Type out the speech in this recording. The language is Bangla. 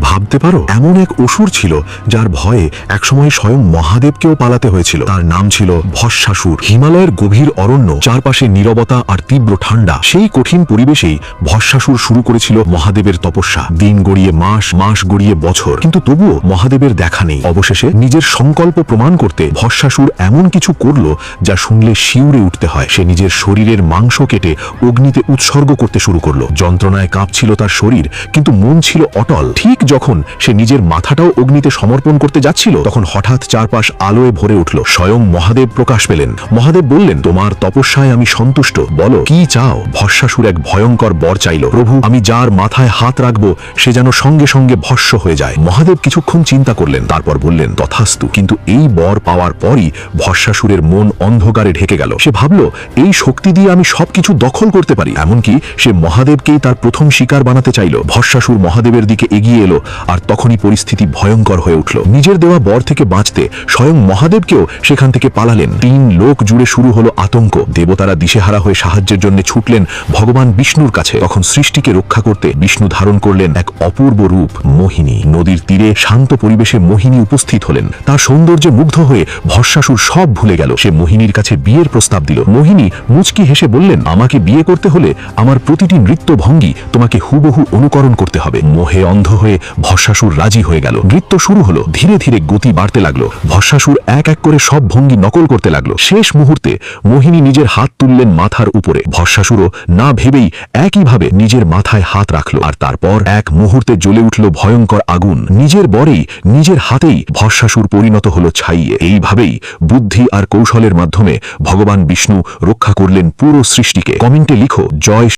ভাবতে পারো, এমন এক অসুর ছিল যার ভয়ে একসময় স্বয়ং মহাদেবকেও পালাতে হয়েছিল। তার নাম ছিল ভস্মাসুর। হিমালয়ের গভীর অরণ্য, চারপাশে নীরবতা আর তীব্র ঠান্ডা। সেই কঠিন পরিবেশেই ভস্মাসুর শুরু করেছিল মহাদেবের তপস্যা। দিন গড়িয়ে মাস, মাস গড়িয়ে বছর, কিন্তু তবুও মহাদেবের দেখা নেই। অবশেষে নিজের সংকল্প প্রমাণ করতে ভস্মাসুর এমন কিছু করল যা শুনলে শিউরে উঠতে হয়। সে নিজের শরীরের মাংস কেটে অগ্নিতে উৎসর্গ করতে শুরু করলো। যন্ত্রণায় কাঁপছিল তার শরীর, কিন্তু মন ছিল অটল। ঠিক যখন সে নিজের মাথাটাও অগ্নিতে সমর্পণ করতে যাচ্ছিল, তখন হঠাৎ চারপাশ আলোয় ভরে উঠল। স্বয়ং মহাদেব প্রকাশ পেলেন। মহাদেব বললেন, তোমার তপস্যায় আমি সন্তুষ্ট, বলো কি চাও। ভস্মাসুর এক ভয়ঙ্কর বর চাইল। প্রভু, আমি যার মাথায় হাত রাখবো সে যেন সঙ্গে সঙ্গে ভস্ম হয়ে যায়। মহাদেব কিছুক্ষণ চিন্তা করলেন, তারপর বললেন, তথাস্তু। কিন্তু এই বর পাওয়ার পরই ভস্মাসুরের মন অন্ধকারে ঢেকে গেল। সে ভাবল, এই শক্তি দিয়ে আমি সবকিছু দখল করতে পারি। এমনকি সে মহাদেবকেই তার প্রথম শিকার বানাতে চাইল। ভস্মাসুর মহাদেবের দিকে এগিয়ে এলো, আর তখনই পরিস্থিতি ভয়ঙ্কর হয়ে উঠল। নিজের দেওয়া বর থেকে বাঁচতে স্বয়ং মহাদেবকেও সেখান থেকে পালালেন। 3 লোক জুড়ে শুরু হলো আতঙ্ক। দেবতারা দিশেহারা হয়ে সাহায্যের জন্য ছুটলেন ভগবান বিষ্ণুর কাছে। তখন সৃষ্টিকে রক্ষা করতে বিষ্ণু ধারণ করলেন এক অপূর্ব রূপ, মোহিনী। নদীর তীরে শান্ত পরিবেশে মোহিনী উপস্থিত হলেন। তার সৌন্দর্যে মুগ্ধ হয়ে ভস্মাসুর সব ভুলে গেল। সে মোহিনীর কাছে বিয়ের প্রস্তাব দিল। মোহিনী মুচকি হেসে বললেন, আমাকে বিয়ে করতে হলে আমার প্রতিটি নৃত্য ভঙ্গি তোমাকে হুবহু অনুকরণ করতে হবে। মোহে অন্ধ হয়ে ভস্মাসুর রাজি হয়ে গেল। নৃত্য শুরু হলো। ধীরে ধীরে গতি বাড়তে লাগলো। ভস্মাসুর এক এক করে সব ভঙ্গি নকল করতে লাগলো। শেষ মুহূর্তে মোহিনী নিজের হাত তুললেন মাথার উপরে। ভস্মাসুরও না ভেবেই একইভাবে নিজের মাথায় হাত রাখলো। আর তারপর এক মুহূর্তে জ্বলে উঠল ভয়ঙ্কর আগুন। নিজের বরেই, নিজের হাতেই ভস্মাসুর পরিণত হলো ছাইয়ে। এইভাবেই বুদ্ধি আর কৌশলের মাধ্যমে ভগবান বিষ্ণু রক্ষা করলেন পুরো সৃষ্টিকে। কমেন্টে লিখো, জয়